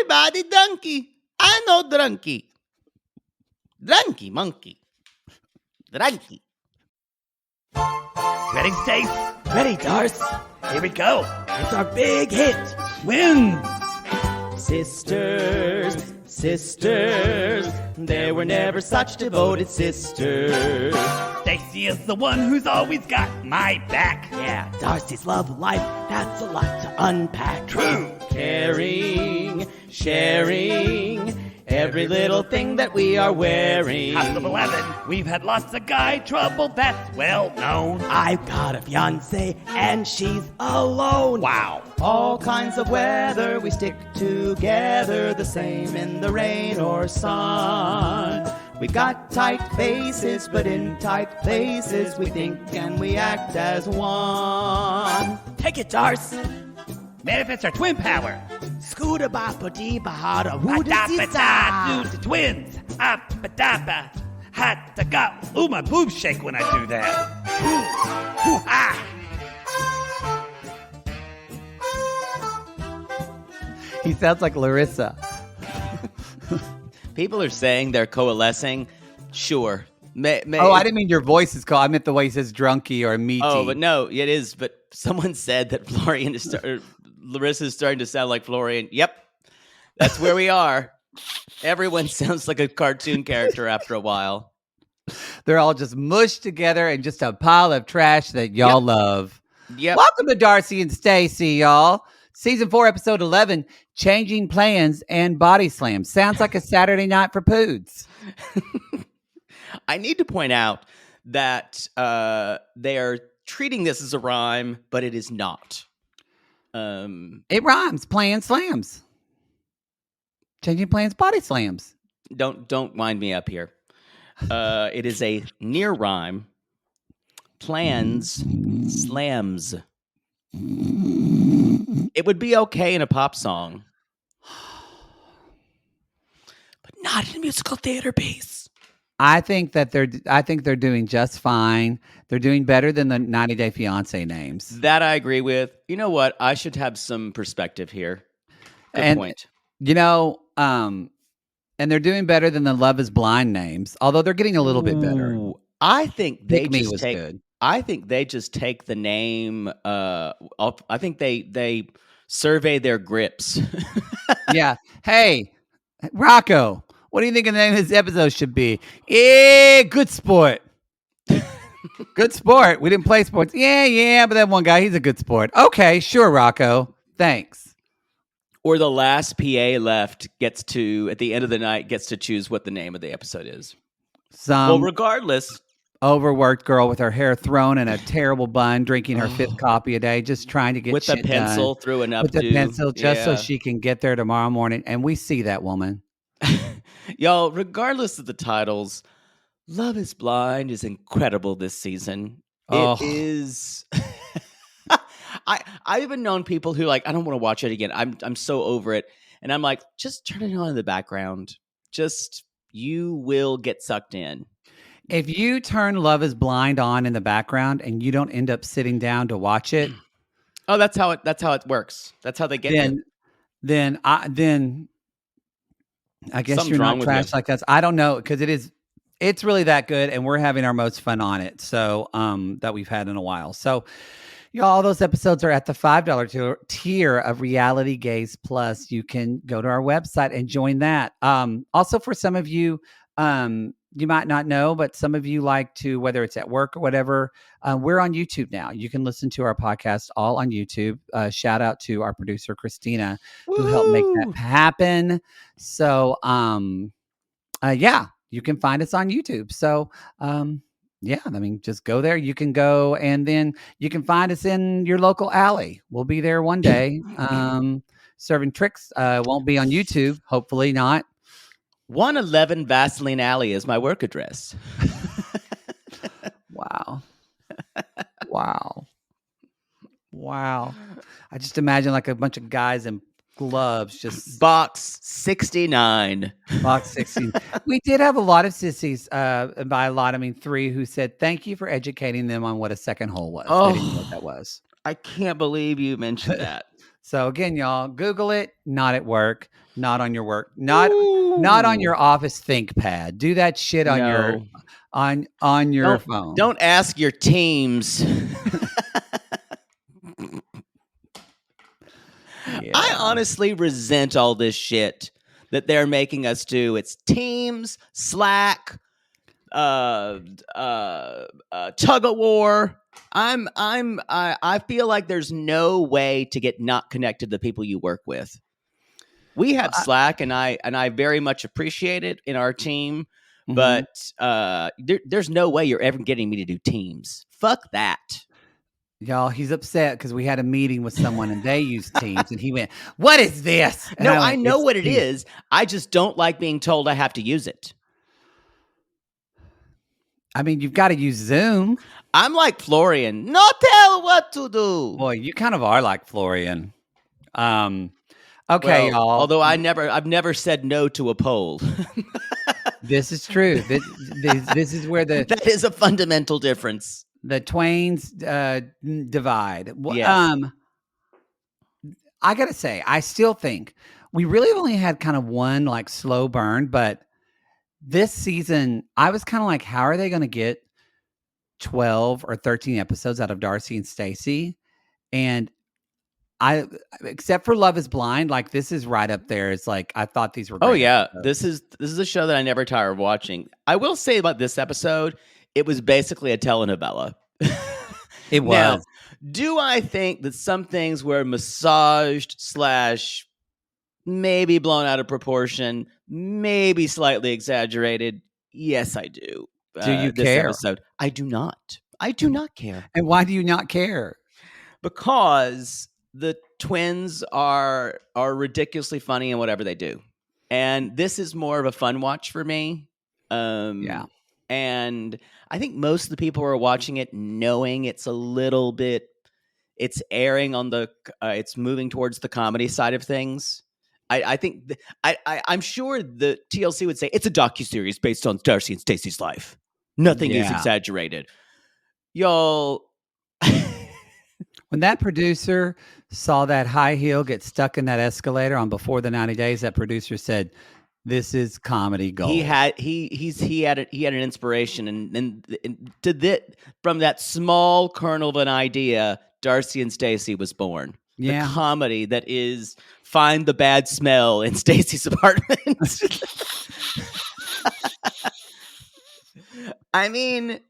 everybody drunky. I know drunky. Drunky monkey. Drunky. Ready, Stace? Ready, Darce? Here we go. It's our big hit. Twins. Sisters, sisters, there were never such devoted sisters. Stacey is the one who's always got my back. Yeah, Darcey's love life, that's a lot to unpack. True. Caring, sharing, every little thing that we are wearing. House of 11, we've had lots of guy trouble, that's well known. I've got a fiancé and she's alone. Wow. All kinds of weather, we stick together, the same in the rain or sun. We've got tight faces, but in tight places, we think and we act as one. Take it, Darce. Manifest our twin power. Scooter bapa dee bahada Adapata, twins. Apadapa. Hataga. Ooh, my boobs shake when I do that. Ooh. Ooh, ah. He sounds like Larissa. People are saying they're coalescing. Sure. Oh, I didn't mean your voice is called. I meant the way he says drunky or meaty. Oh, but no, it is. But someone said that Florian is Larissa is starting to sound like Florian. Yep. That's where we are. Everyone sounds like a cartoon character after a while. They're all just mushed together and just a pile of trash that y'all love. Yep. Welcome to Darcey and Stacey, y'all. Season 4, episode 11, Changing Plans and Body Slam. Sounds like a Saturday night for poods. I need to point out that they are treating this as a rhyme, but it is not. It rhymes. Plan slams. Changing plans, body slams. Don't wind me up here. It is a near rhyme. Plans slams. It would be okay in a pop song, but not in a musical theater piece. I think they're doing just fine. They're doing better than the 90 Day Fiance names. That I agree with. You know what? I should have some perspective here. Good point. You know, and they're doing better than the Love Is Blind names, although they're getting a little bit better. I think they Pick Me just was take. good. I think they just take the name. I think they survey their grips. Yeah. Hey, Rocco, what do you think the name of this episode should be? Yeah, good sport. Good sport. We didn't play sports. Yeah, but that one guy, he's a good sport. Okay, sure, Rocco. Thanks. Or the last PA left gets to, at the end of the night, gets to choose what the name of the episode is. Some Regardless. overworked girl with her hair thrown in a terrible bun, drinking her 5th coffee a day, just trying to get with shit a pencil done. through an updo. With the pencil, just so she can get there tomorrow morning. And we see that woman. Y'all, regardless of the titles, Love Is Blind is incredible this season. It is. I've even known people who I don't want to watch it again. I'm so over it. And I'm like, just turn it on in the background. You will get sucked in. If you turn Love Is Blind on in the background and you don't end up sitting down to watch it. Oh, that's how it works. That's how they get it. Then I guess Something's you're wrong not with trash you. like that. I don't know, because it's really that good, and we're having our most fun on it. So that we've had in a while. So y'all, all those episodes are at the $5 tier of Reality Gaze Plus. You can go to our website and join that. Also, for some of you, you might not know, but some of you like to, whether it's at work or whatever, we're on YouTube now. You can listen to our podcast all on YouTube. Shout out to our producer, Christina, who helped make that happen. So, yeah, you can find us on YouTube. So, yeah, I mean, just go there. You can go, and then you can find us in your local alley. We'll be there one day, serving tricks. Won't be on YouTube. Hopefully not. 111 Vaseline Alley is my work address. Wow. I just imagine like a bunch of guys in gloves just Box 69. box 16. We did have a lot of sissies, by a lot, I mean 3, who said thank you for educating them on what a second hole was. Oh. They didn't know what that was. I can't believe you mentioned that. So again, y'all, Google it. Not at work. Not on your work. Not on your office ThinkPad. Do that shit on your No. on your phone. Don't ask your teams. Yeah. I honestly resent all this shit that they're making us do. It's Teams, Slack, tug of war. I feel like there's no way to get not connected to the people you work with. We have Slack, and I very much appreciate it in our team. But there's no way you're ever getting me to do Teams. Fuck that. Y'all, he's upset because we had a meeting with someone and they used Teams, and he went, "What is this?" And No, I I know "It's what it Teams." is. I just don't like being told I have to use it. I mean, you've got to use Zoom. I'm like Florian. No tell what to do. Boy, you kind of are like Florian. Okay, Well, y'all. Although I've never said no to a poll. This is true. This is where That is a fundamental difference. the twains divide. Yes. I gotta say, I still think we really only had kind of one like slow burn, but this season, I was kind of like, how are they going to get 12 or 13 episodes out of Darcey and Stacey? And except for Love is Blind, like this is right up there. It's like, I thought these were great. Oh yeah, episodes. this is a show that I never tire of watching. I will say about this episode, it was basically a telenovela. It was. Now, do I think that some things were massaged / maybe blown out of proportion, maybe slightly exaggerated? Yes, I do. Do you this care? Episode, I do not. I do not care. And why do you not care? Because the twins are ridiculously funny in whatever they do. And this is more of a fun watch for me. Yeah. And I think most of the people who are watching it knowing it's a little bit, it's airing on the, it's moving towards the comedy side of things. I think, I'm sure the TLC would say it's a docuseries based on Darcey and Stacey's life. Nothing is exaggerated. Y'all. When that producer saw that high heel get stuck in that escalator on Before the 90 Days, that producer said, "This is comedy gold." He had an inspiration, and to that, from that small kernel of an idea, Darcey and Stacey was born. Yeah. The comedy that is Find the Bad Smell in Stacey's apartment. I mean,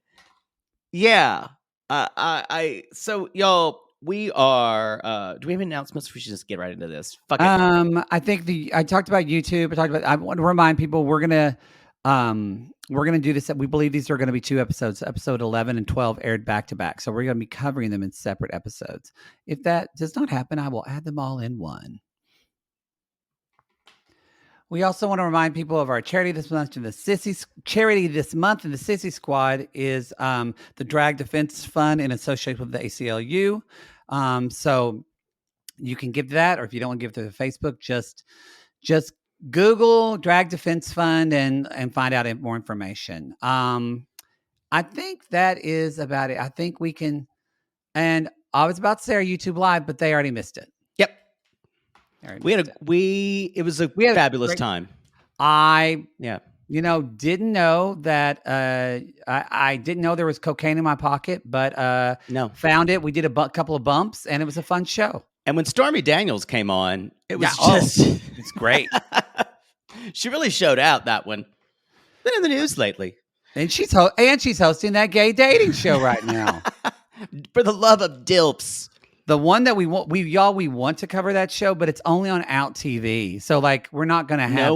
yeah. So y'all, we are. Do we have announcements? We should just get right into this. Fuck it. I think I talked about YouTube. I want to remind people we're gonna do this. We believe these are going to be 2 episodes. Episode 11 and 12 aired back to back, so we're going to be covering them in separate episodes. If that does not happen, I will add them all in one. We also want to remind people of our charity this month. And the Sissy charity this month in the Sissy Squad is the Drag Defense Fund in association with the ACLU. So you can give that, or if you don't want to give through the Facebook, just Google Drag Defense Fund and find out more information. I think that is about it. I think we can. And I was about to say our YouTube Live, but they already missed it. Yep. It was a fabulous time. Didn't know that I didn't know there was cocaine in my pocket, but no, found it. We did a couple of bumps, and it was a fun show. And when Stormy Daniels came on, it was it's great. She really showed out that one. Been in the news lately, and she's hosting that gay dating show right now. For the love of Dilps. The one that we want to cover that show, but it's only on Out TV. So like, we're not going to have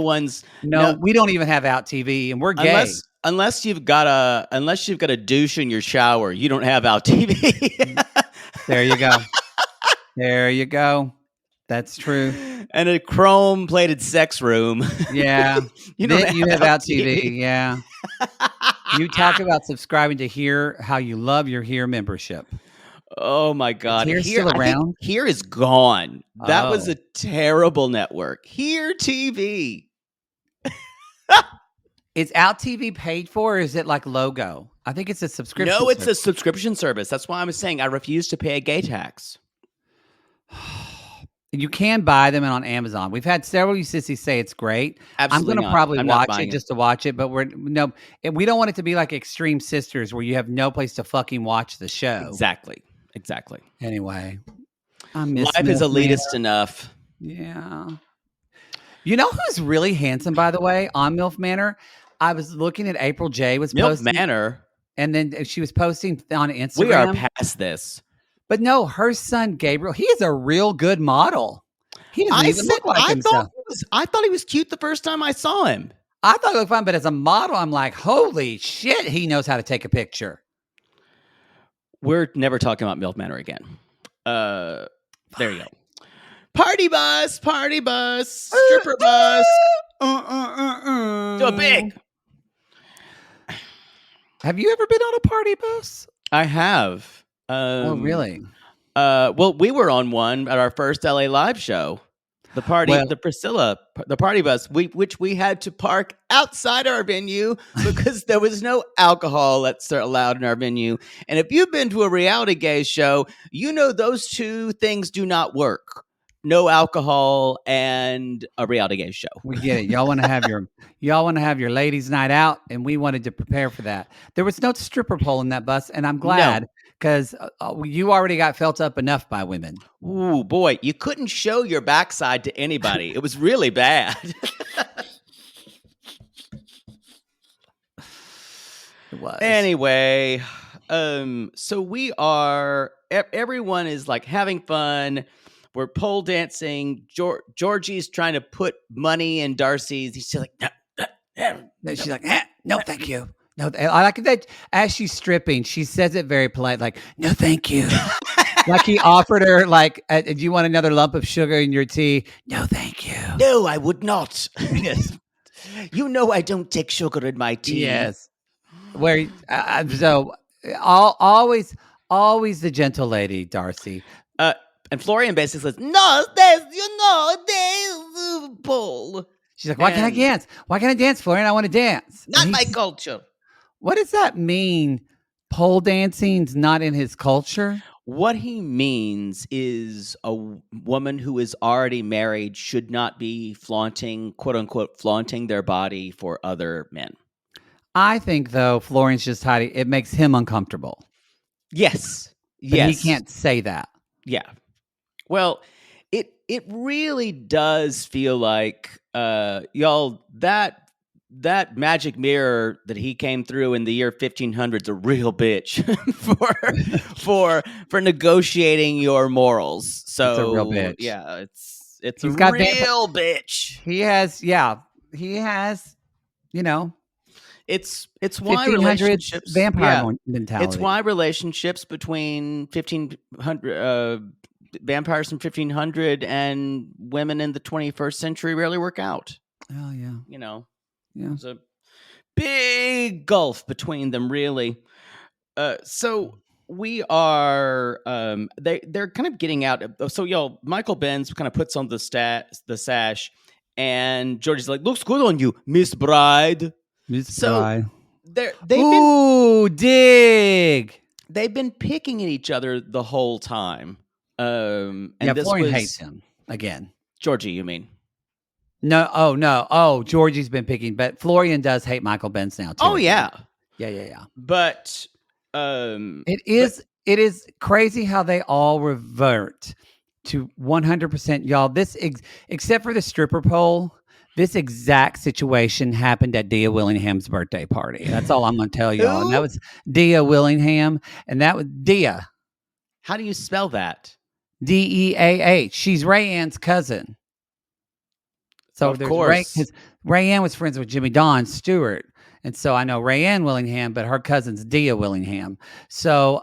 we don't even have Out TV, and we're gay. Unless you've got a douche in your shower, you don't have Out TV. There you go. There you go. That's true. And a chrome plated sex room. Yeah. you have Out TV. Yeah. You talk about subscribing to Hear, how you love your Hear membership. Oh my God! Is Hear still around? Hear is gone. That was a terrible network. Hear TV. Is Out TV paid for, or is it like Logo? I think it's a subscription. No, it's a subscription service. That's why I'm saying I refuse to pay a gay tax. You can buy them on Amazon. We've had several you sissies say it's great. Absolutely I'm going to not. probably I'm not watch buying it just to watch it, but we don't want it to be like Extreme Sisters where you have no place to fucking watch the show. Exactly. Anyway, I miss Life is Milf elitist Manor. enough. Yeah. You know who's really handsome, by the way, on MILF Manor? I was looking at April J was Milk posting, Manor. and then she was posting on Instagram. We are past this. But no, her son Gabriel, he is a real good model. He doesn't even look like himself. I thought he was cute the first time I saw him. I thought it looked fun, but as a model, I'm like, holy shit, he knows how to take a picture. We're never talking about Milk Manor again. There you go. Party bus, stripper bus. Do a big. Have you ever been on a party bus? I have. Oh, really? Well, we were on one at our first LA live show. The party, Well- the Priscilla, the party bus, which we had to park outside our venue because there was no alcohol that's allowed in our venue. And if you've been to a reality gaze show, you know those two things do not work. No alcohol and a reality gaze show. We get it. Y'all want to have your ladies' night out, and we wanted to prepare for that. There was no stripper pole in that bus, and I'm glad because you already got felt up enough by women. Ooh, boy, you couldn't show your backside to anybody. It was really bad. It was. Anyway, so we are, everyone is like having fun. We're pole dancing. Georgie's trying to put money in Darcey's. He's like, No, she's like, no, thank you. No, I like that as she's stripping, she says it very polite, like, no, thank you. Like he offered her, like, do you want another lump of sugar in your tea? No, thank you. No, I would not. Yes. You know I don't take sugar in my tea. Yes. Where so always the gentle lady, Darcey. And Florian basically says, no, there's pole. She's like, why can't I dance? Why can't I dance, Florian? I want to dance. Not my culture. What does that mean? Pole dancing's not in his culture? What he means is a woman who is already married should not be flaunting, quote unquote, flaunting their body for other men. I think, though, Florian's just hiding. It makes him uncomfortable. Yes. But he can't say that. Yeah. Well, it really does feel like y'all that magic mirror that he came through in the year 1500's a real bitch for negotiating your morals. So it's a real bitch. Yeah, it's He's a got real bitch. He has, you know, It's why 1500s relationships vampire mentality. It's why relationships between 1500 vampires from 1500 and women in the 21st century rarely work out. Oh yeah, You know, yeah. there's a big gulf between them, really. So we are. They're kind of getting out. So y'all, Michael Benz kind of puts on the sash, and Georgie's like, "Looks good on you, Miss Bride." So they've been picking at each other the whole time. And Florian hates him again. Georgie, you mean? No. Georgie's been picking, but Florian does hate Michael Benz now too. Oh yeah. But it is crazy how they all revert to 100%. Y'all, this except for the stripper pole. This exact situation happened at Dia Willingham's birthday party. That's all I'm going to tell y'all. And that was Dia Willingham. And that was Dia. How do you spell that? Deah. She's Rayanne's cousin. So of course. Rayanne was friends with Jimmy Don Stewart. And so I know Rayanne Willingham, but her cousin's Dia Willingham. So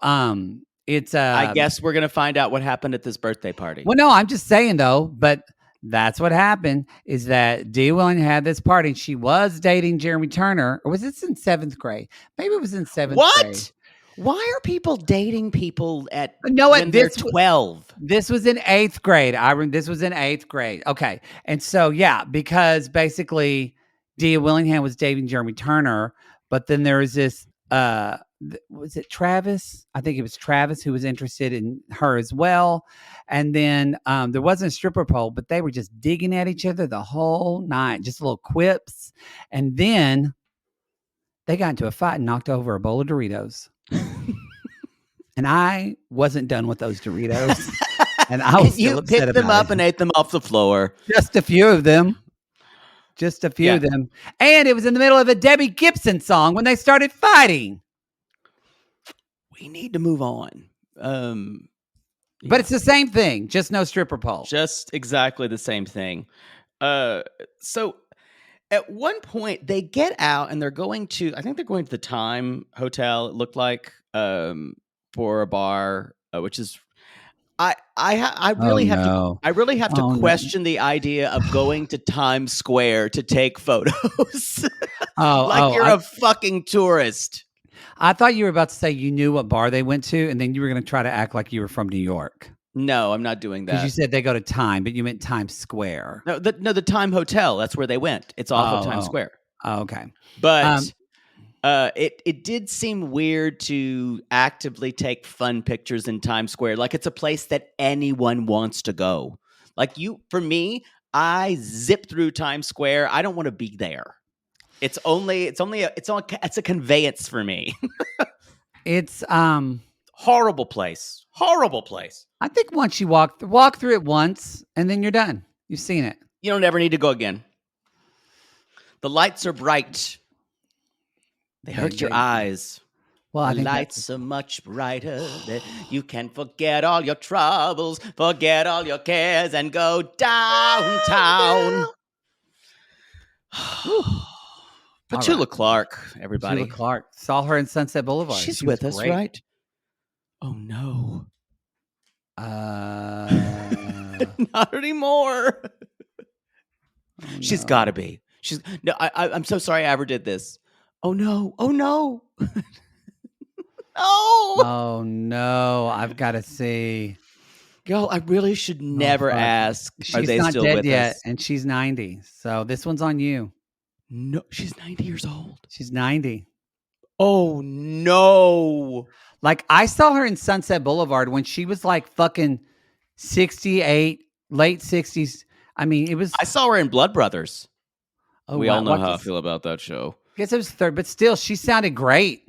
it's I guess we're going to find out what happened at this birthday party. Well, no, I'm just saying though, but that's what happened is that Dee Willing had this party and she was dating Jeremy Turner. Or was this in 7th grade? Maybe it was in 7th grade. What? Why are people dating people when they're 12? This was in 8th grade. This was in 8th grade. Okay. And so, yeah, because basically Dee Willingham was dating Jeremy Turner, but then there was this was it Travis? I think it was Travis who was interested in her as well. And then there wasn't a stripper pole, but they were just digging at each other the whole night, just little quips. And then they got into a fight and knocked over a bowl of Doritos. And I wasn't done with those Doritos. And I was still You upset picked them about up it. and ate them off the floor. Just a few of them. Just a few of them. And it was in the middle of a Debbie Gibson song when they started fighting. We need to move on. But it's the same thing, just no stripper pole. Just exactly the same thing. So at one point they get out and they're going to, I think they're going to the Time Hotel, it looked like, for a bar, which is I really have to question the idea of going to Times Square to take photos. You're a fucking tourist. I thought you were about to say you knew what bar they went to, and then you were going to try to act like you were from New York. No, I'm not doing that. Because you said they go to Time, but you meant Times Square. No, the Time Hotel. That's where they went. It's off of Times Square. Oh, okay. But it did seem weird to actively take fun pictures in Times Square. Like it's a place that anyone wants to go. Like for me, I zip through Times Square. I don't want to be there. It's a conveyance for me. It's horrible place. Horrible place. I think once you walk through it once and then you're done. You've seen it. You don't ever need to go again. The lights are bright. They hurt your eyes. Well, the lights are much brighter. That you can forget all your troubles, forget all your cares, and go downtown. Petula Clark, everybody. Petula Clark. Saw her in Sunset Boulevard. She's with us, great. right? Oh no. Not anymore. She's got to be. I'm so sorry I ever did this. Oh no. Oh no. No. Oh no. I've got to see. Yo, I really should never ask. Are they not still dead with yet, us? and she's 90. So this one's on you. No, she's 90 years old. She's 90. Oh no. Like I saw her in Sunset Boulevard when she was like fucking 68, late 60s. I mean, it was. I saw her in Blood Brothers. Oh, we all know how I feel about that show. I guess it was third, but still, she sounded great.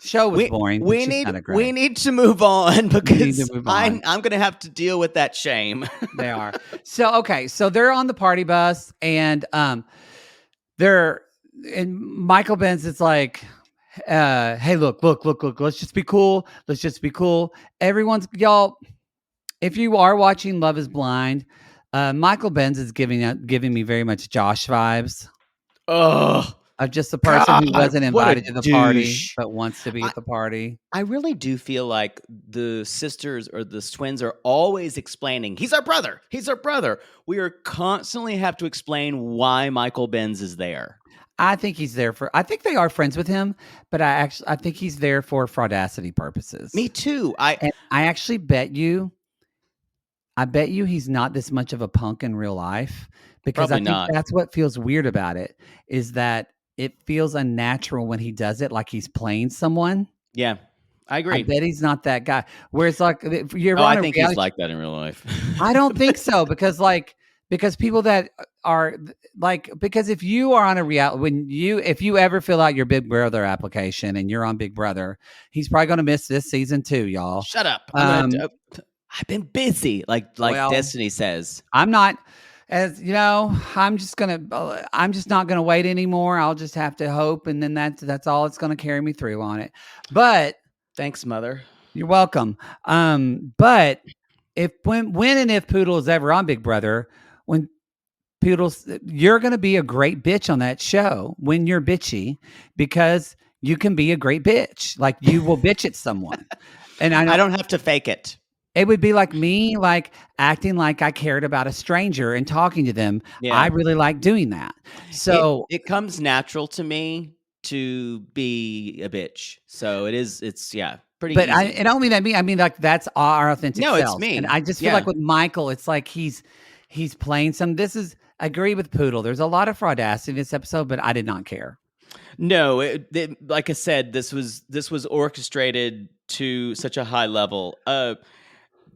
Show was boring. We need to move on because I'm going to have to deal with that shame. They are. So okay, so they're on the party bus and Michael Benz is like, hey, look, let's just be cool. Everyone's y'all. If you are watching Love Is Blind, Michael Benz is giving me very much Josh vibes. Ugh. Of just the person who wasn't invited to the party but wants to be at the party. I really do feel like the sisters or the twins are always explaining, he's our brother. We are constantly have to explain why Michael Benz is there. I think he's there I think they are friends with him, but I think he's there for fraudacity purposes. Me too. I actually bet you he's not this much of a punk in real life because Probably I think that's what feels weird about it is that it feels unnatural when he does it like he's playing someone. Yeah, I agree. I bet he's not that guy. Whereas like I think he's like that in real life. I don't think so because people that are like, because if you are on a reality, if you ever fill out your Big Brother application and you're on Big Brother, he's probably going to miss this season too, y'all. Shut up. I've been busy. Like Destiny says. I'm not. As you know, I'm just not gonna wait anymore. I'll just have to hope, and then that's all it's gonna carry me through on it. But thanks, Mother. You're welcome. But when and if Poodle is ever on Big Brother, when Poodle's, you're gonna be a great bitch on that show when you're bitchy because you can be a great bitch. Like you will bitch at someone, and I don't have to fake it. It would be like me, like acting like I cared about a stranger and talking to them. Yeah. I really like doing that. So it comes natural to me to be a bitch. So it's pretty easy. I don't mean that me. I mean, like that's our authentic selves. It's me. And I just feel like with Michael, it's like he's playing I agree with Poodle. There's a lot of fraudacity in this episode, but I did not care. No, like I said, this was orchestrated to such a high level.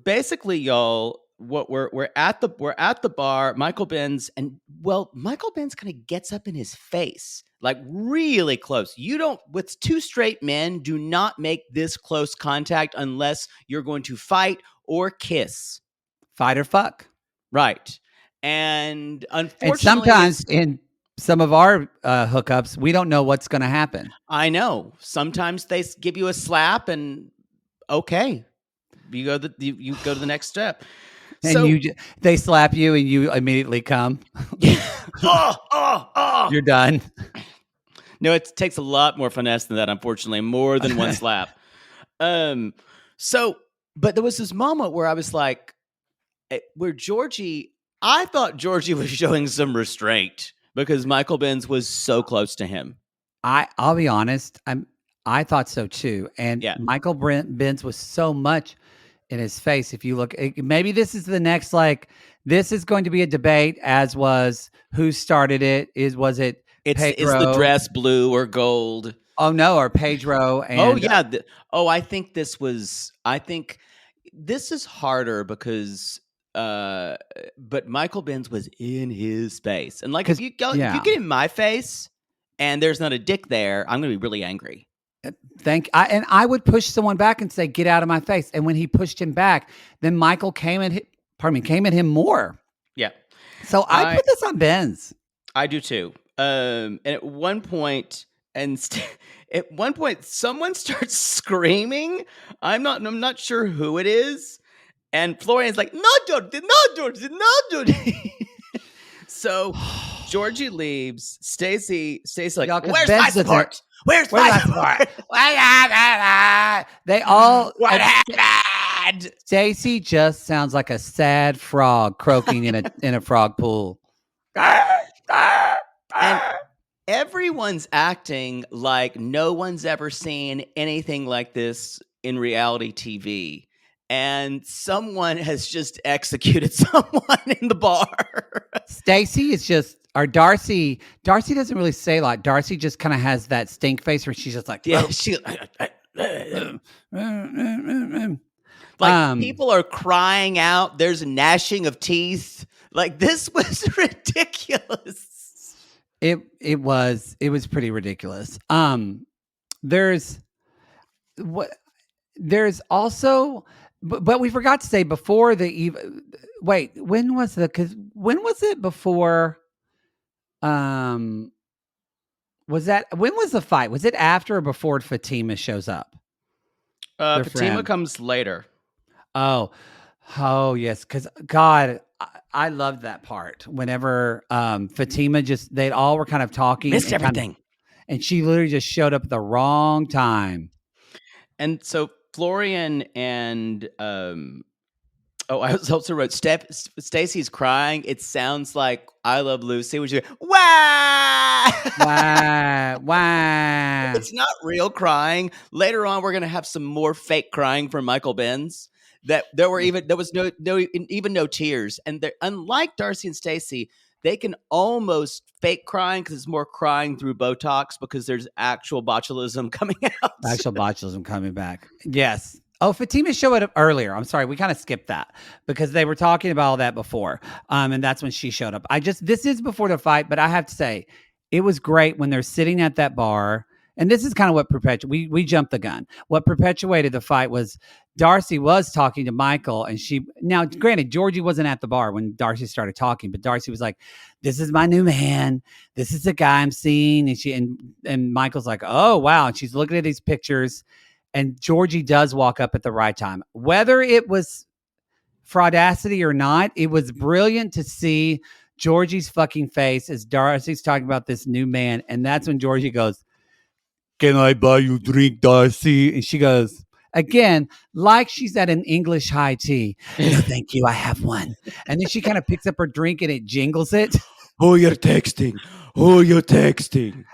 Basically, y'all, what we're at the bar. Michael Benz kind of gets up in his face, like really close. You don't, with two straight men, do not make this close contact unless you're going to fight or kiss. Fight or fuck. Right. And unfortunately, And sometimes in some of our hookups, we don't know what's going to happen. I know. Sometimes they give you a slap and okay, you go to the next step. And So, they slap you and you immediately come. You're done. No, it takes a lot more finesse than that, unfortunately, more than one slap. But there was this moment where I was like, I thought Georgie was showing some restraint because Michael Benz was so close to him. I'll be honest. I thought so too. And Michael Benz was so much in his face. If you look, maybe this is the next, this is going to be a debate, as was who started it. Was it It's Pedro? the dress blue or gold? Oh no, or Pedro. And, I think this is harder because but Michael Benz was in his face. And if you get in my face and there's not a dick there, I'm going to be really angry. I would push someone back and say, "Get out of my face." And when he pushed him back, then Michael came at him more. Yeah. So I put this on Benz. I do too. And at one point, someone starts screaming. I'm not sure who it is. And Florian's like, "No, Georgie, no, Georgie, no, Georgie." So Georgie leaves. Stacey's like, "Where's my support? Where's my support?" They all. What happened? Stacey just sounds like a sad frog croaking in a frog pool. And everyone's acting like no one's ever seen anything like this in reality TV. And someone has just executed someone in the bar. Stacey is just, or Darcey. Darcey doesn't really say a lot. Darcey just kind of has that stink face where she's just like, people are crying out. There's gnashing of teeth. This was ridiculous. It was pretty ridiculous. There's also. But we forgot to say before wait, when was it before? When was the fight? Was it after or before Fatima shows up? Fatima comes later. Oh yes. Cause God, I loved that part. Whenever Fatima they all were kind of talking. Missed everything. And she literally just showed up at the wrong time. And so Florian and I also wrote Stacey's crying. It sounds like I Love Lucy, which is wah! Wah! It's not real crying. Later on, we're gonna have some more fake crying from Michael Benz. There was no tears, and unlike Darcey and Stacey, they can almost fake crying because it's more crying through Botox because there's actual botulism coming out. Actual botulism coming back. Yes. Oh, Fatima showed up earlier. I'm sorry. We kind of skipped that because they were talking about all that before. And that's when she showed up. This is before the fight, but I have to say it was great when they're sitting at that bar. And this is kind of what we jumped the gun. What perpetuated the fight was Darcey was talking to Michael, and now granted, Georgie wasn't at the bar when Darcey started talking, but Darcey was like, "This is my new man. This is the guy I'm seeing." And Michael's like, "Oh, wow." And she's looking at these pictures, and Georgie does walk up at the right time. Whether it was fraudacity or not, it was brilliant to see Georgie's fucking face as Darcey's talking about this new man. And that's when Georgie goes, "Can I buy you a drink, Darcey?" And she goes, again, like she's at an English high tea. "No, thank you. I have one." And then she kind of picks up her drink and it jingles it. Who you're texting? Who you texting?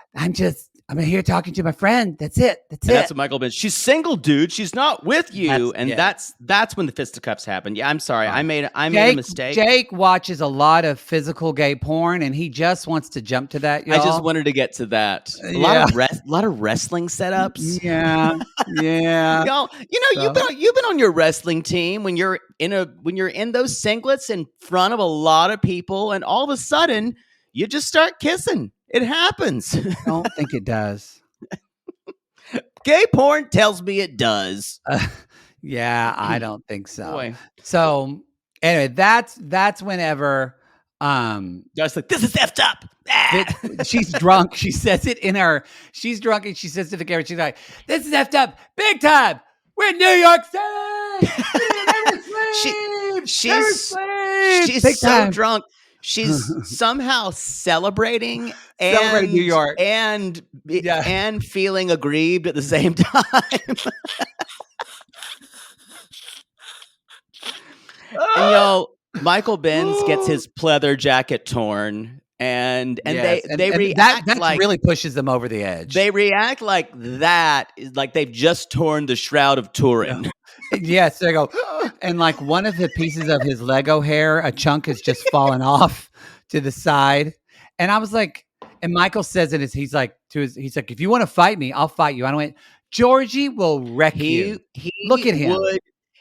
I'm here talking to my friend. That's it. That's And it. that's what Michael Benz. She's single, dude. She's not with you. That's when the fisticuffs happen. Yeah, I'm sorry. I made a mistake. Jake watches a lot of physical gay porn, and he just wants to jump to that. Y'all. I just wanted to get to that. A lot of wrestling setups. Yeah, yeah. Y'all, you've been on your wrestling team when you're in those singlets in front of a lot of people, and all of a sudden you just start kissing. It happens. I don't think it does. Gay porn tells me it does. Yeah, I don't think so. Boy. So anyway, that's whenever Just like, this is effed up. she's drunk. She says it in her. She's drunk and she says to the camera, she's like, "This is effed up, big time. We're in New York City. She's Big so time. drunk. She's somehow celebrating and Celebrating New York. and feeling aggrieved at the same time. And y'all, Michael Benz gets his pleather jacket torn, and Yes, they react that like really pushes them over the edge. they react like that is like they've just torn the Shroud of Turin. Yes, they go, and like one of the pieces of his Lego hair, a chunk has just fallen off to the side. And I was like, and Michael says it, he's like, if you want to fight me, I'll fight you. I went, Georgie will wreck you. Look at him.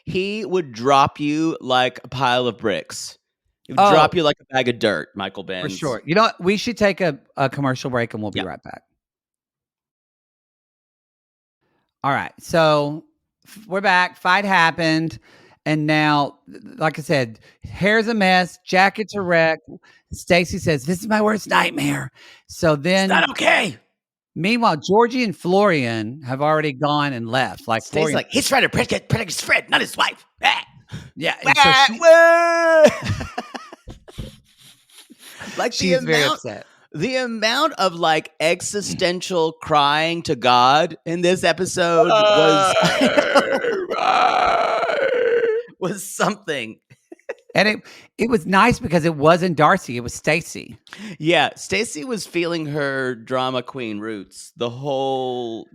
He would drop you like a pile of bricks. He would drop you like a bag of dirt, Michael Benz. For sure. You know what? We should take a commercial break and we'll be right back. All right. So we're back. Fight happened. And now, like I said, hair's a mess. Jacket's a wreck. Stacey says, "This is my worst nightmare." So then, It's not okay. meanwhile, Georgie and Florian have already gone and left. Like Stacey's Florian, like, he's trying to protect his friend, not his wife. yeah. And so Like she's very upset. The amount of like existential crying to God in this episode was something. And it was nice because it wasn't Darcey, it was Stacey. Yeah, Stacey was feeling her drama queen roots the whole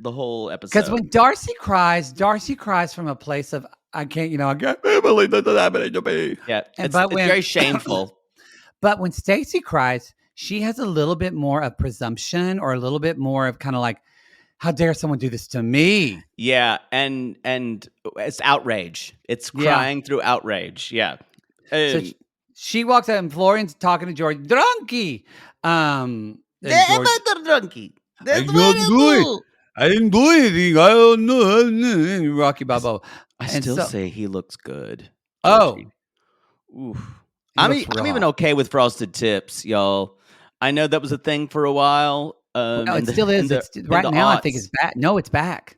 episode. Because when Darcey cries from a place of I can't believe this is happening to me. Yeah, And it's but when- very shameful. But when Stacey cries, she has a little bit more of presumption or a little bit more of kind of like, how dare someone do this to me? Yeah, and it's outrage. It's crying through outrage. Yeah. So she walks out and Florian's talking to George, drunky. Drunky. I didn't do anything. I don't know. Rocky Balboa. I still say he looks good. Oh. Oof. I'm even okay with frosted tips, y'all. I know that was a thing for a while. No, it still is. Right now, I think it's back. No, it's back.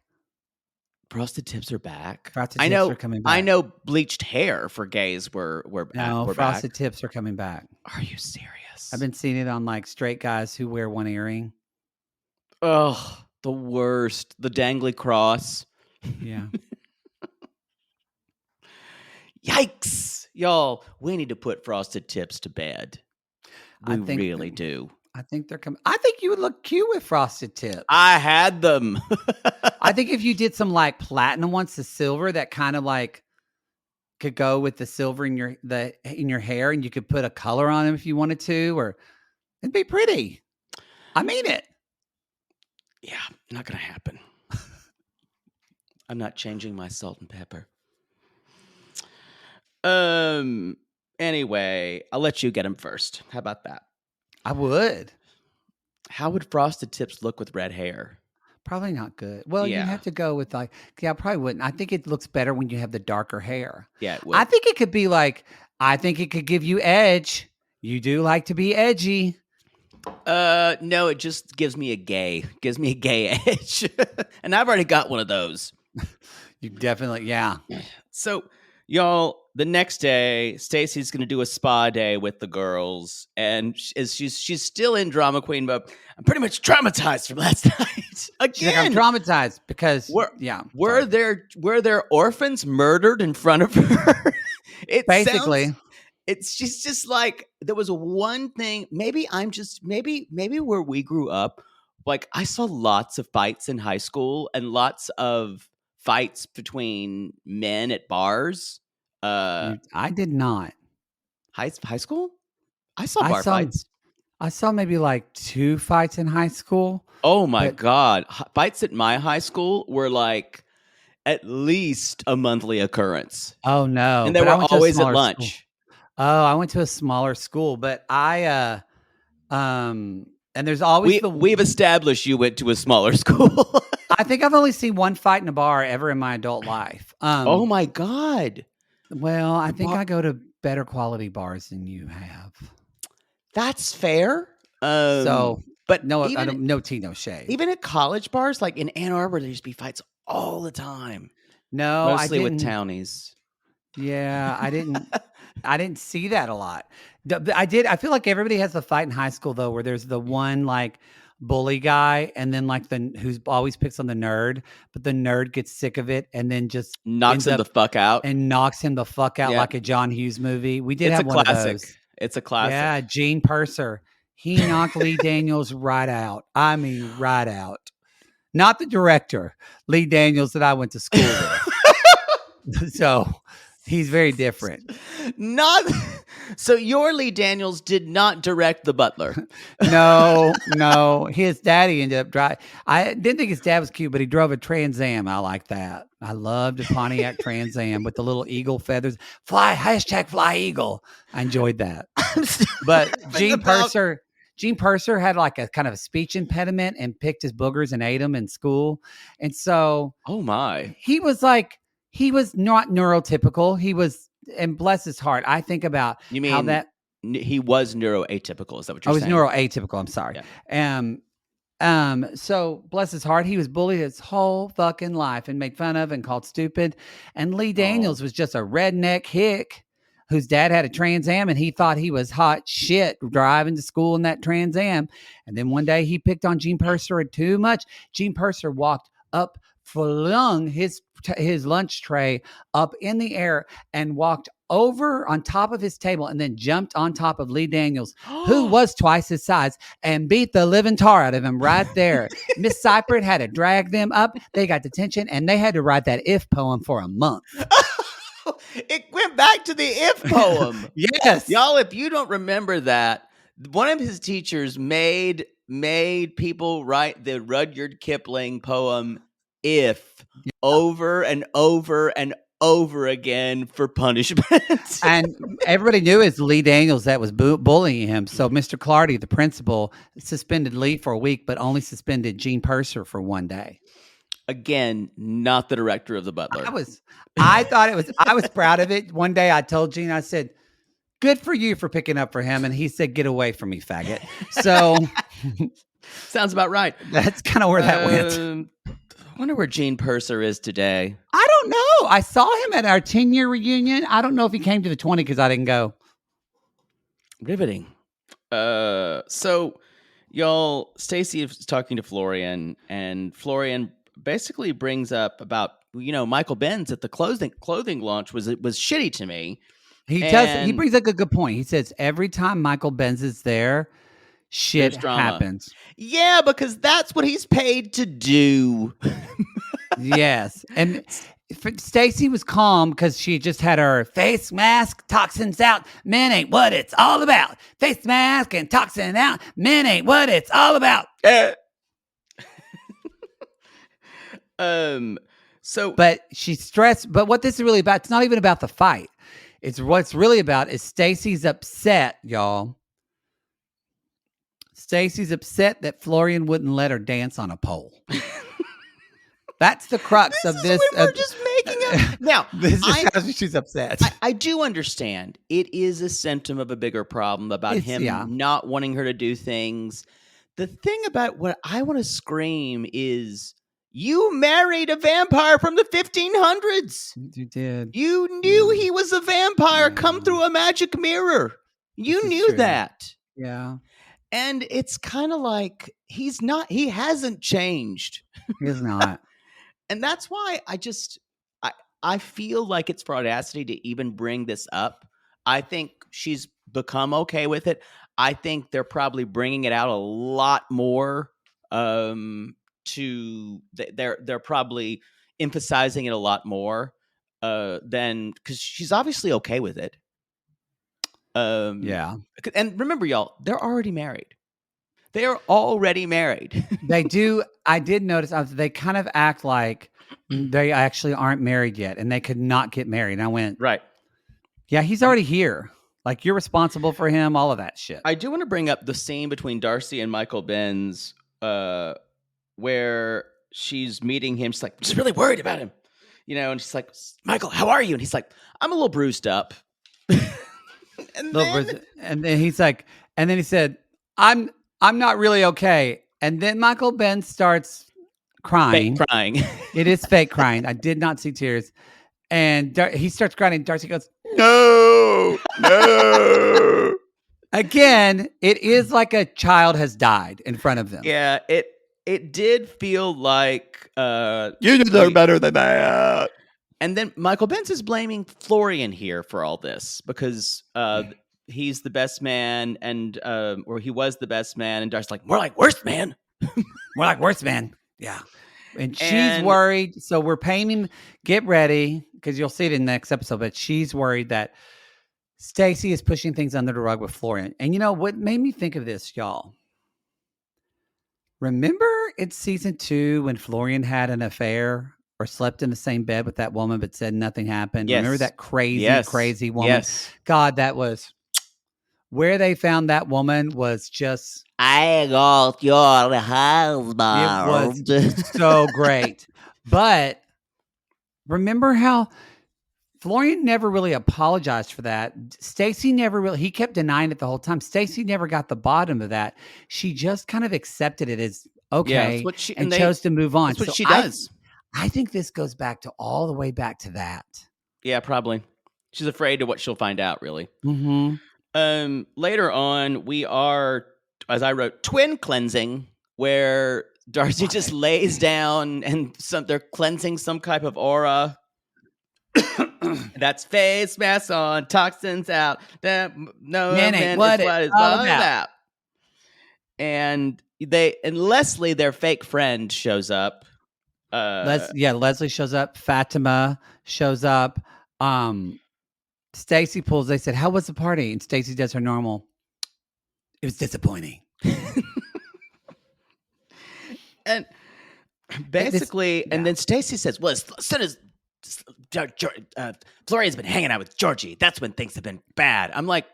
Frosted tips are back. Frosted tips are coming back. I know bleached hair for gays were No, frosted back. tips are coming back. Are you serious? I've been seeing it on like straight guys who wear one earring. Oh, the worst. The dangly cross. Yeah. Yikes. Y'all, we need to put frosted tips to bed. We really do. I think they're coming. I think you would look cute with frosted tips. I had them. I think if you did some like platinum ones to silver, that kind of like could go with the silver in your hair, and you could put a color on them if you wanted to, or it'd be pretty. I mean it. Yeah, not gonna happen. I'm not changing my salt and pepper. Anyway, I'll let you get them first. How about that? I would. How would frosted tips look with red hair? Probably not good. Well, you have to go with like, I probably wouldn't. I think it looks better when you have the darker hair. Yeah, it would. I think it could be like, I think it could give you edge. You do like to be edgy. No, it just gives me a gay edge. And I've already got one of those. You definitely, yeah. So, y'all, the next day, Stacey's going to do a spa day with the girls, and she's still in drama queen mode. I'm pretty much traumatized from last night. Again, She's like, I'm traumatized because were there orphans murdered in front of her? Basically. She's just like, there was one thing. Maybe where we grew up, like I saw lots of fights in high school and lots of fights between men at bars. I did not. High school? I saw I bar saw fights. I saw maybe like 2 fights in high school. Oh my but God. Fights at my high school were like at least a monthly occurrence. oh no, And they but I were went to a always at smaller school. lunch. Oh, I went to a smaller school, but and there's always We've established you went to a smaller school. I think I've only seen 1 fight in a bar ever in my adult life. Oh my God. Well, I think bar- I go to better quality bars than you have. That's fair. So, but no, I even, don't, no tea, no shade. even at college bars, like in Ann Arbor, there used to be fights all the time. No, Mostly I with didn't. townies. Yeah, I didn't. I didn't see that a lot. I did. I feel like everybody has a fight in high school though, where there's the one like bully guy, and then like who's always picks on the nerd, but the nerd gets sick of it, and then just Knocks ends him up the fuck out. and knocks him the fuck out Yeah. like a John Hughes movie. We did It's have a one classic. of those. It's a classic. Yeah, Gene Purser. He knocked Lee Daniels right out. I mean, right out. Not the director, Lee Daniels, that I went to school with. So he's very different. Not so. Your Lee Daniels did not direct The Butler. No. His daddy ended up driving. I didn't think his dad was cute, but he drove a Trans Am. I like that. I loved a Pontiac Trans Am with the little eagle feathers. #fly eagle. I enjoyed that. But Gene Purser had like a kind of a speech impediment and picked his boogers and ate them in school. And so Oh my. he was not neurotypical. He was, and bless his heart, I think about You mean how that he was neuroatypical? Is that what you're I was saying? neuroatypical. I'm sorry. So bless his heart, he was bullied his whole fucking life and made fun of and called stupid. And Lee Daniels was just a redneck hick whose dad had a Trans Am, and he thought he was hot shit driving to school in that Trans Am. And then one day he picked on Gene Purser too much. Gene Purser walked up, flung his lunch tray up in the air and walked over on top of his table and then jumped on top of Lee Daniels, who was twice his size, and beat the living tar out of him right there. Miss Seifert had to drag them up. They got detention, and they had to write that If poem for a month. It went back to the If poem. Yes. Y'all, if you don't remember that, one of his teachers made people write the Rudyard Kipling poem If over and over and over again for punishment. And everybody knew it's Lee Daniels that was bullying him. So Mr. Clardy, the principal, suspended Lee for a week, but only suspended Gene Purser for 1 day. Again, not the director of The Butler. I was proud of it. One day I told Gene, I said, good for you for picking up for him. And he said, get away from me, faggot. So sounds about right. That's kind of where that went. I wonder where Gene Purser is today. I don't know. I saw him at our 10-year reunion. I don't know if he came to the 20 because I didn't go. Riveting. So y'all, Stacey is talking to Florian, and Florian basically brings up about, Michael Benz at the clothing launch was shitty to me. He brings up a good point. He says every time Michael Benz is there, shit happens. Yeah, because that's what he's paid to do. Yes. And Stacey was calm because she just had her face mask, toxins out. Men ain't what it's all about. Face mask and toxin out. Men ain't what it's all about. But she's stressed. But what this is really about, it's not even about the fight. It's what's really about is Stacey's upset, y'all. Stacey's upset that Florian wouldn't let her dance on a pole. That's the crux of this. We're just making up. Now, this is how she's upset. I do understand. It is a symptom of a bigger problem about him not wanting her to do things. The thing about what I want to scream is, you married a vampire from the 1500s. You did. You knew he was a vampire come through a magic mirror. You knew that. Yeah. And it's kind of like he hasn't changed. He's not. And that's why I feel like it's for audacity to even bring this up. I think she's become okay with it. I think they're probably bringing it out a lot more They're probably emphasizing it a lot more than, because she's obviously okay with it. Yeah. And remember, y'all, they're already married. They are already married. They do. I did notice they kind of act like they actually aren't married yet, and they could not get married. And I went, Right. yeah, he's already here. Like, you're responsible for him, all of that shit. I do want to bring up the scene between Darcey and Michael Benz, where she's meeting him. She's like, I'm just really worried about him, and she's like, Michael, how are you? And he's like, I'm a little bruised up. And then he's like, and then he said, I'm not really okay. And then Michael Ben starts crying. Fake crying. It is fake crying. I did not see tears. And he starts crying, and Darcey goes, no. Again, it is like a child has died in front of them. Yeah, it did feel like You deserve better than that. And then Michael Benz is blaming Florian here for all this because he's the best man, or he was the best man, and Darcy's like, more like worst man. More like worst man. Yeah. And she's worried. So we're paying him, get ready, because you'll see it in the next episode, but she's worried that Stacey is pushing things under the rug with Florian. And you know what made me think of this, y'all? Remember in season 2 when Florian had an affair or slept in the same bed with that woman but said nothing happened? Yes. Remember that crazy woman? Yes. God, that was where they found that woman was just... I got your husband. It was so great. But remember how Florian never really apologized for that. Stacey never really, he kept denying it the whole time. Stacey never got the bottom of that. She just kind of accepted it as okay and chose to move on. That's what she does. I think this goes back to all the way back to that. Yeah, probably. She's afraid of what she'll find out, really. Mm-hmm. Later on, we are, as I wrote, twin cleansing, where Darcey just lays down and they're cleansing some type of aura. That's face mask on, toxins out. What it's all about. And Leslie, their fake friend, shows up. Leslie shows up. Fatima shows up. Stacey pulls. They said, "How was the party?" And Stacey does her normal. It was disappointing. And basically, then Stacey says, "Well, as soon as Florian's been hanging out with Georgie, that's when things have been bad." I'm like,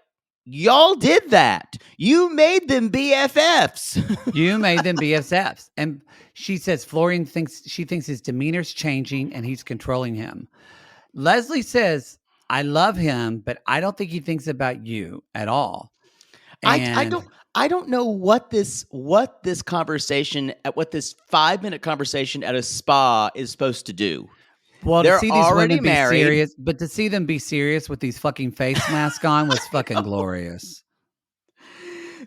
y'all did that. You made them BFFs. You made them BFFs. And she says Florian thinks his demeanor's changing and he's controlling him. Leslie says, I love him, but I don't think he thinks about you at all. And I don't know what this conversation, what this 5-minute conversation at a spa is supposed to do. Well, they're to see these already women be married. Serious, but to see them be serious with these fucking face masks on was fucking glorious.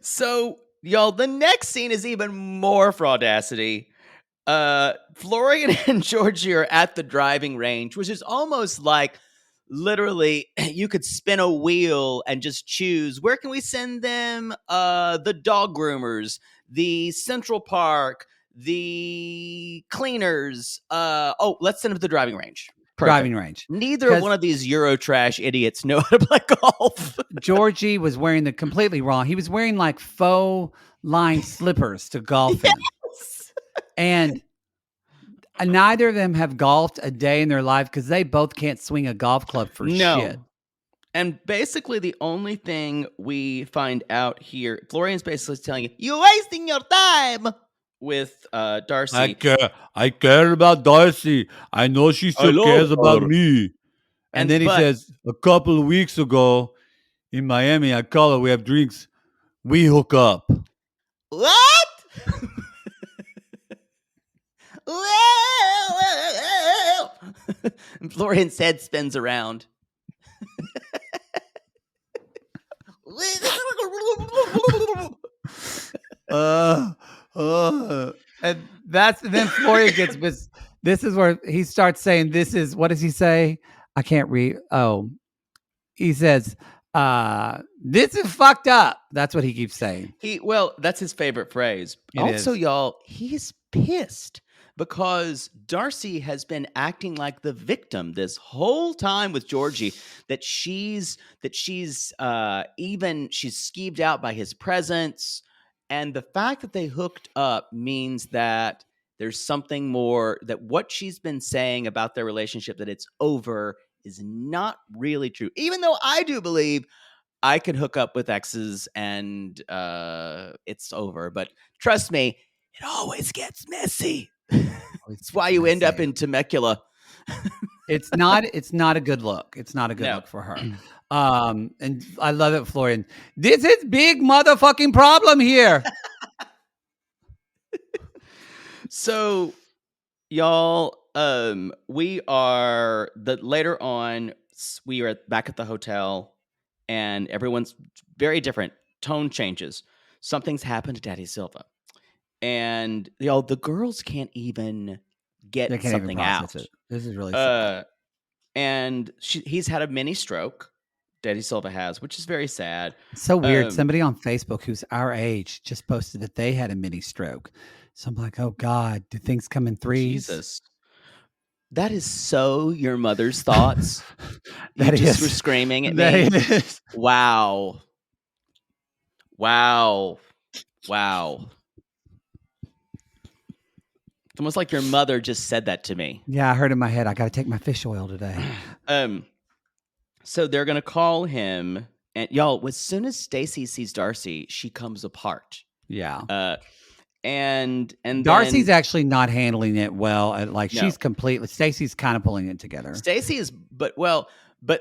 So, y'all, the next scene is even more fraudacity. Florian and Georgie are at the driving range, which is almost like literally you could spin a wheel and just choose, where can we send them? The dog groomers, the Central Park, the cleaners. Let's send them to the driving range. Perfect. Driving range. Neither one of these Eurotrash idiots know how to play golf. Georgie was wearing the completely wrong. He was wearing like faux lined slippers to golf in. And neither of them have golfed a day in their life because they both can't swing a golf club for shit. And basically the only thing we find out here, Florian's basically telling you, you're wasting your time with Darcey. I care about Darcey. I know she still cares about me. And then he says, a couple of weeks ago in Miami, I call her, we have drinks. We hook up. What? And Florian's head spins around. And then Florian gets this is where he starts saying, this is, what does he say? I can't read. Oh, he says, This is fucked up. That's what he keeps saying. That's his favorite phrase. It Also, is. y'all, he's pissed because Darcey has been acting like the victim this whole time with Georgie. She's skeeved out by his presence, and the fact that they hooked up means that there's something more, that what she's been saying about their relationship, that it's over, is not really true. Even though I do believe I can hook up with exes and it's over. But trust me, it always gets messy. It's why you end up in Temecula. It's not a good look. It's not a good look for her. And I love it, Florian. This is big motherfucking problem here. So, y'all, we are later on. We are back at the hotel, and everyone's very different. Tone changes. Something's happened to Daddy Silva, and y'all, the girls can't even get something out. This is really sad. And he's had a mini stroke. Daddy Silva has, which is very sad. It's so weird. Somebody on Facebook who's our age just posted that they had a mini stroke. So I'm like, oh God, do things come in threes? Jesus. That is so your mother's thoughts. That you just is. were screaming at That me. is. Wow. It's almost like your mother just said that to me. Yeah, I heard in my head, I got to take my fish oil today. So they're going to call him. And y'all, as soon as Stacey sees Darcey, she comes apart. Yeah. And Darcey's actually not handling it well. She's No. completely. Stacey's kind of pulling it together. Stacey is, but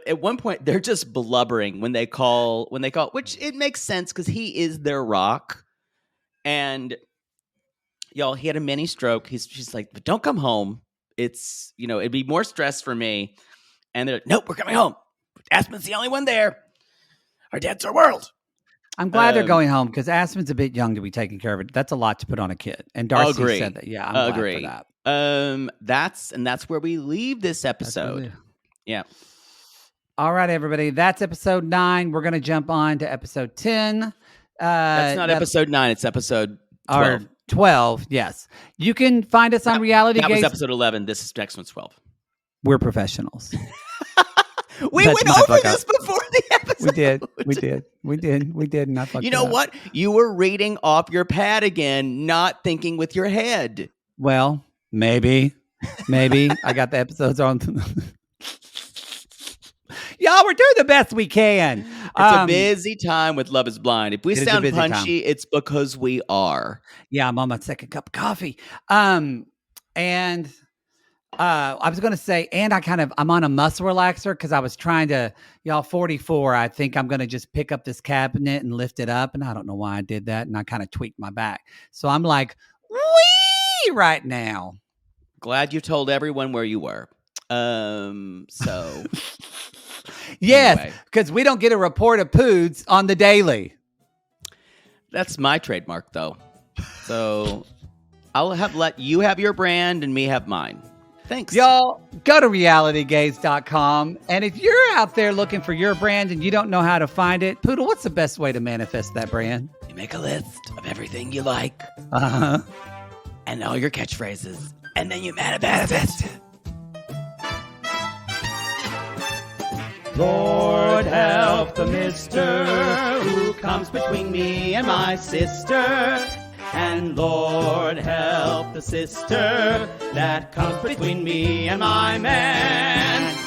at one point they're just blubbering when they call, which it makes sense because he is their rock. And y'all, he had a mini stroke. She's like, but don't come home. It's, it'd be more stress for me. And they're like, nope, we're coming home. Aspen's the only one there. Our dad's our world. I'm glad they're going home because Aspen's a bit young to be taking care of it. That's a lot to put on a kid. And Darcey said that. Yeah, I'm glad for that. That's where we leave this episode. Yeah. All right, everybody. That's episode 9. We're going to jump on to episode 10. That's not episode 9. It's episode 12. Or 12, yes. You can find us on Reality That Gaze. was episode 11. This next one's 12. We're professionals. We went over this before the episode. We did. And I fucked You know what? You were reading off your pad again, not thinking with your head. Well, maybe. I got the episodes on. Y'all, we're doing the best we can. It's a busy time with Love is Blind. If we sound punchy, it's because we are. Yeah, I'm on my second cup of coffee. I was going to say, and I'm on a muscle relaxer because I was trying to, 44, I think I'm going to just pick up this cabinet and lift it up. And I don't know why I did that. And I kind of tweaked my back. So I'm like, wee right now. Glad you told everyone where you were. So. Yes, because we don't get a report of poods on the daily. That's my trademark, though. So I'll let you have your brand and me have mine. Thanks. Y'all, go to realitygaze.com. And if you're out there looking for your brand and you don't know how to find it, Poodle, what's the best way to manifest that brand? You make a list of everything you like. Uh-huh. And all your catchphrases. And then you manifest it. Lord help the mister who comes between me and my sister. And Lord help the sister that comes between me and my man.